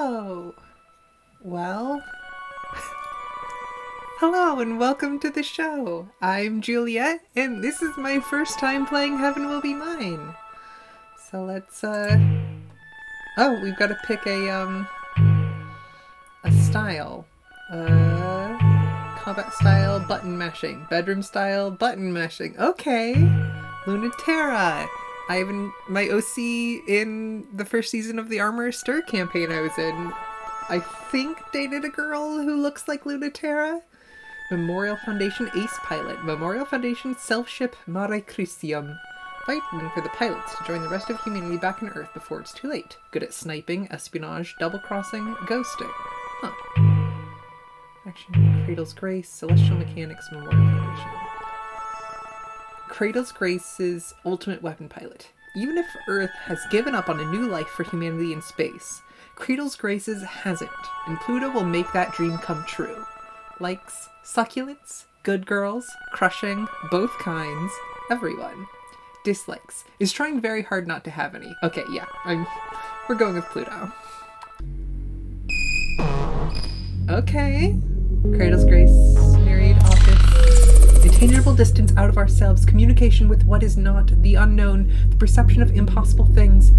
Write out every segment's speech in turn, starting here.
Oh, well, hello and welcome to the show. I'm Juliet, and this is my first time playing Heaven Will Be Mine. So let's, oh, we've got to pick a style. Combat style, button mashing. Bedroom style, button mashing. Okay. Lunaterra. My OC in the first season of the Armor Stir campaign I was in, I think dated a girl who looks like Lunaterra. Memorial Foundation Ace Pilot. Memorial Foundation Self-Ship Mare Christium. Fighting for the pilots to join the rest of humanity back on Earth before it's too late. Good at sniping, espionage, double-crossing, ghosting. Huh. Action, Cradle's Grace, Celestial Mechanics, Memorial Foundation. Cradle's Grace's ultimate weapon pilot. Even if Earth has given up on a new life for humanity in space, Cradle's Grace's hasn't, and Pluto will make that dream come true. Likes succulents, good girls, crushing, both kinds, everyone. Dislikes. Is trying very hard not to have any. Okay, yeah, we're going with Pluto. Okay. Cradle's Grace, married, office. Intangible distance out of ourselves, communication with what is not, the unknown, the perception of impossible things,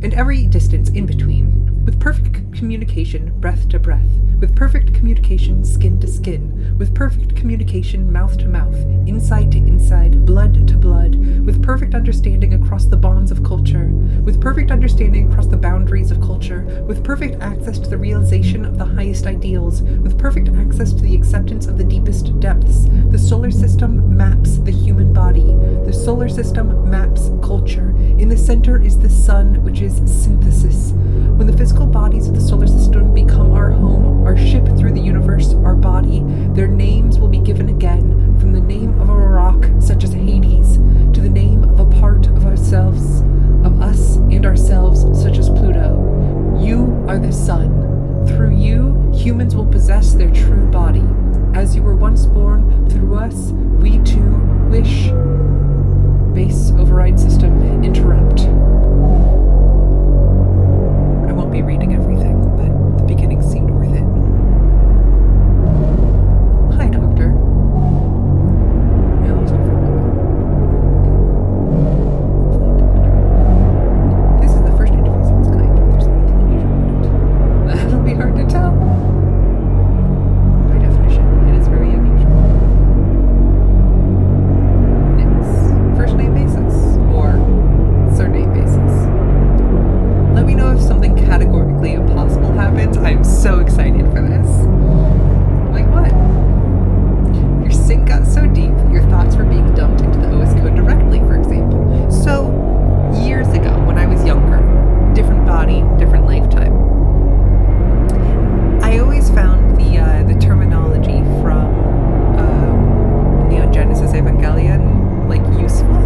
and every distance in between. With perfect communication, breath to breath. With perfect communication, skin to skin. With perfect communication, mouth to mouth. Inside to inside, blood to blood. With perfect understanding across the bonds of culture. With perfect understanding across the boundaries of culture. With perfect access to the realization of the highest ideals. With perfect access to the acceptance of the deepest depths. The solar system maps the human body. The solar system maps culture. In the center is the sun, which is synthesis. When the physical bodies of the solar system become our home, our ship through the universe, our body, their names will be given again, from the name of a rock such as Hades, to the name of a part of ourselves, of us and ourselves, such as Pluto. You are the sun. Through you, humans will possess their true body. As you were once born, through us, we too wish. Base override system interrupt. I won't be reading everything, but the beginning seemed worth it. Hi, Doctor. I lost you for a moment. This is the first interface of its kind, if there's anything unusual about it. That'll be hard to tell. By definition, it is very unusual. Next, first name basis, or surname basis. Let me know if something categorically impossible happens. I'm so excited for this. Like what? Your sync got so deep that your thoughts were being dumped into the OS code directly, for example. So, years ago, when I was younger, different body, different lifetime, I always found the terminology from Neon Genesis Evangelion, like, useful.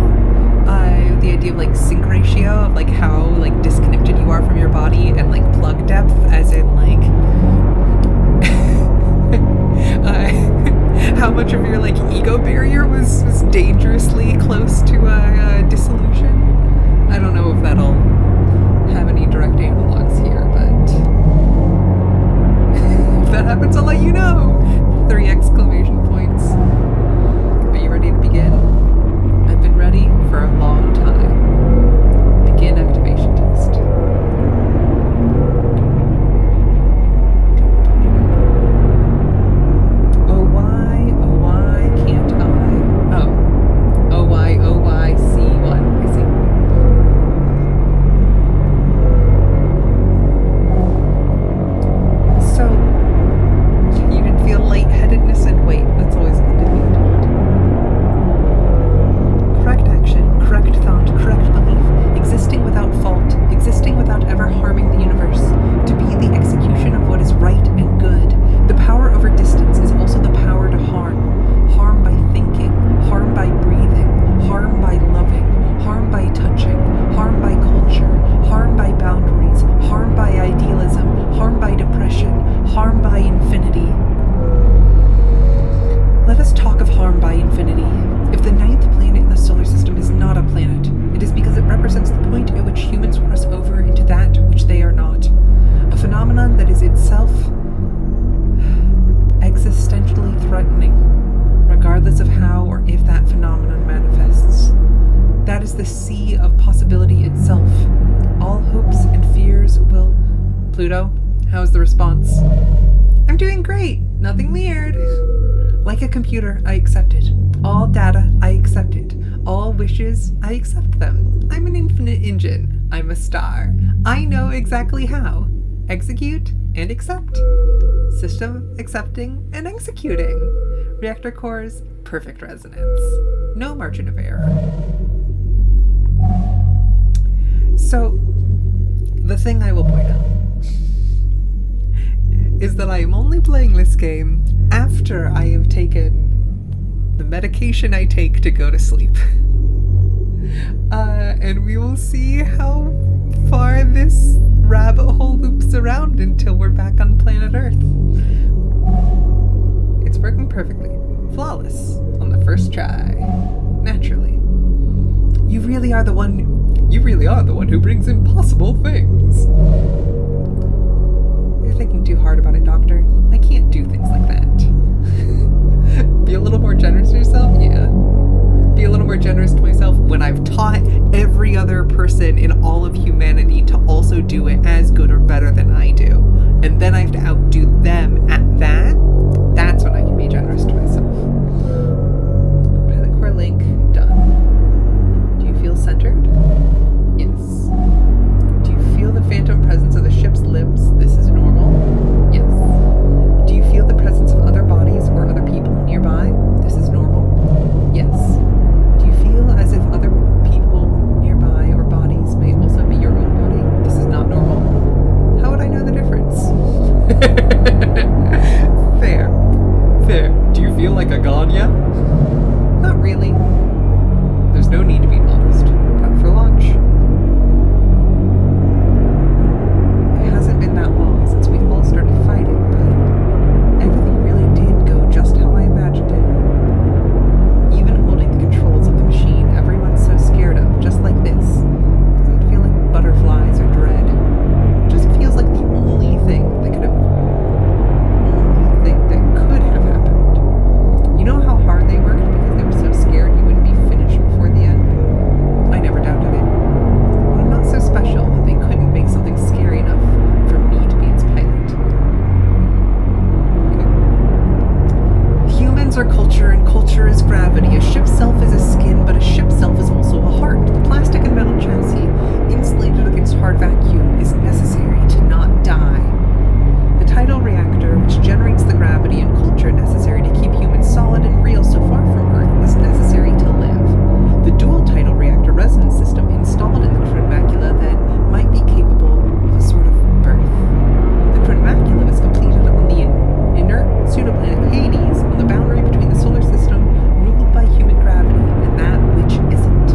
The idea of like sync ratio, of like how like disconnected you are from your body, and like plug depth, as in like how much of your like ego barrier was dangerously close to dissolution. I don't know if that'll have any direct analogs here, but if that happens, I'll let you know. 3 exclamation points. Are you ready to begin? I've been ready for a long time. Begin activation test. Oh why can't I? Oh why, C1. I see. So, you didn't feel lightheadedness and weight. That's always good to be told. Correct action, correct thought, correct belief, existing without fault, existing without ever harming the universe, to be the execution of what is right and good. The power over distance is also the power to harm. Harm by thinking, harm by breathing, harm by loving, harm by touching, harm by culture, harm by boundaries, harm by idealism, harm by depression, harm by infinity. Let us talk of harm by infinity. If the 9th planet in the solar system is not a planet, it is because it represents the point at which humans cross over into that which they are not. A phenomenon that is itself existentially threatening, regardless of how or if that phenomenon manifests. That is the sea of possibility itself. All hopes and fears will... Pluto, how's the response? I'm doing great. Nothing weird. Like a computer, I accept it. All data, I accept it. All wishes, I accept them. I'm an infinite engine. I'm a star. I know exactly how. Execute and accept. System accepting and executing. Reactor cores, perfect resonance. No margin of error. So, the thing I will point out is that I am only playing this game after I have taken the medication I take to go to sleep. And we will see how far this rabbit hole loops around until we're back on planet Earth. It's working perfectly. Flawless. On the first try. Naturally. You really are the one who brings impossible things. You're thinking too hard about it, Doctor. I can't do things like that. Be a little more generous to yourself? Yeah. Be a little more generous to myself when I've taught every other person in all of humanity to also do it as good or better than I do. And then I have to outdo them at that. That's when I can be generous to myself. Pilot core link done. Do you feel centered? Yes. Do you feel the phantom presence of the ship's limbs? This is normal? Yes. Do you feel the presence of other bodies or other people nearby? This is normal? Yes. Do you feel as if other people nearby or bodies may also be your own body? This is not normal. How would I know the difference? Fair. Do you feel like a god yet? Not really. There's no need to be modest. Prep for launch. It hasn't been that long since we all started fighting, but everything really did go just how I imagined it. Even holding the controls of the machine everyone's so scared of, just like this, doesn't feel like butterflies or dread. It just feels like the only thing that could have happened. You know how hard they worked because they were so scared you wouldn't be finished before the end? I never doubted it. But I'm not so special that they couldn't make something scary enough for me to be its pilot. Okay. Humans are culture, and culture is gravity. A ship's self is a skin, but a ship's self is also a heart. The plastic and metal chassis, insulated against hard vacuum, is necessary to not die. The tidal reactor, which generates the gravity and culture necessary to keep humans solid and real so far from Earth, is necessary to live. The dual tidal reactor resonance system installed in the Macula then might be capable of a sort of birth. The Macula was completed on the inert pseudoplanet Hades, on the boundary between the solar system ruled by human gravity and that which isn't.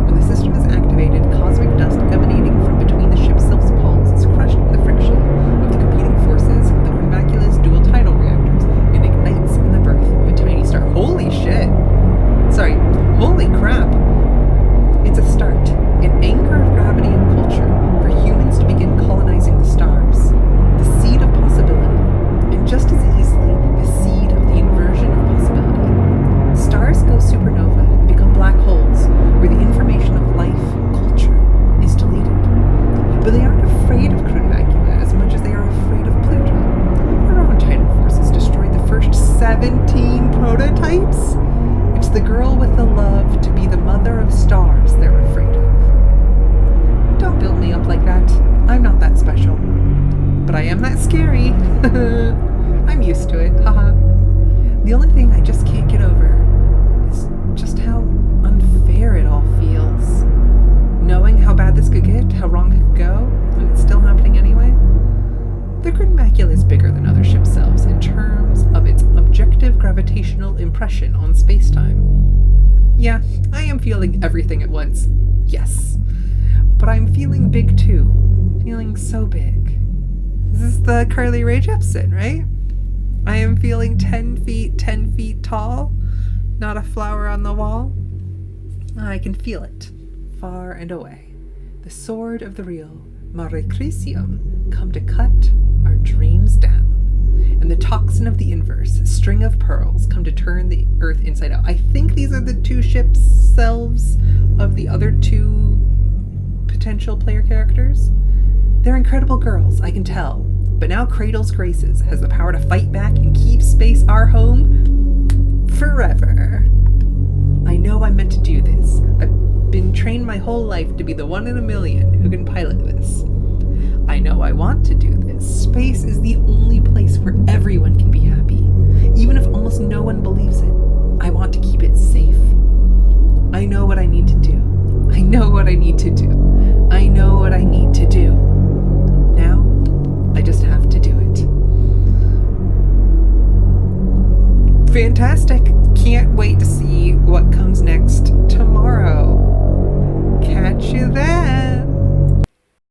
When the system is activated, cosmic dust emanating from between the ship's self's palms is crushed in the friction of the competing forces of the Macula's dual tidal reactors and ignites in the birth of a tiny star. Holy shit! Holy crap! It's a start, an anchor of gravity and culture for humans to begin colonizing the stars. The seed of possibility, and just as easily, the seed of the inversion of possibility. Stars go supernova and become black holes, where the information of life, culture, is deleted. But they aren't afraid of Macula as much as they are afraid of Pluto. Our own tidal forces destroyed the first 17 prototypes. It's the girl with the love to be the mother of stars they're afraid of. Don't build me up like that. I'm not that special. But I am that scary. I'm used to it, haha. The only thing I just can't get over is just how unfair it all feels. Knowing how bad this could get, how wrong it could go, and it's still happening anyway. The Macula is bigger than other ship selves in terms of its objective gravitational impression on space-time. Yeah, I am feeling everything at once. Yes. But I'm feeling big too. Feeling so big. This is the Carly Rae Jepsen, right? I am feeling 10 feet tall. Not a flower on the wall. I can feel it. Far and away. The sword of the real, Mare Crisium, come to cut our dreams down. And the toxin of the inverse, a string of pearls, come to turn the earth inside out. I think these are the two ship selves of the other two potential player characters. They're incredible girls, I can tell. But now Cradle's Graces has the power to fight back and keep space our home forever. I know I'm meant to do this. I've been trained my whole life to be the one in a million who can pilot this. I know I want to do this. Space is the only place where everyone can be happy, even if almost no one believes it. I want to keep it safe. I know what I need to do. I know what I need to do. I know what I need to do. Now, I just have to do it. Fantastic. Can't wait to see what comes next tomorrow. Catch you then.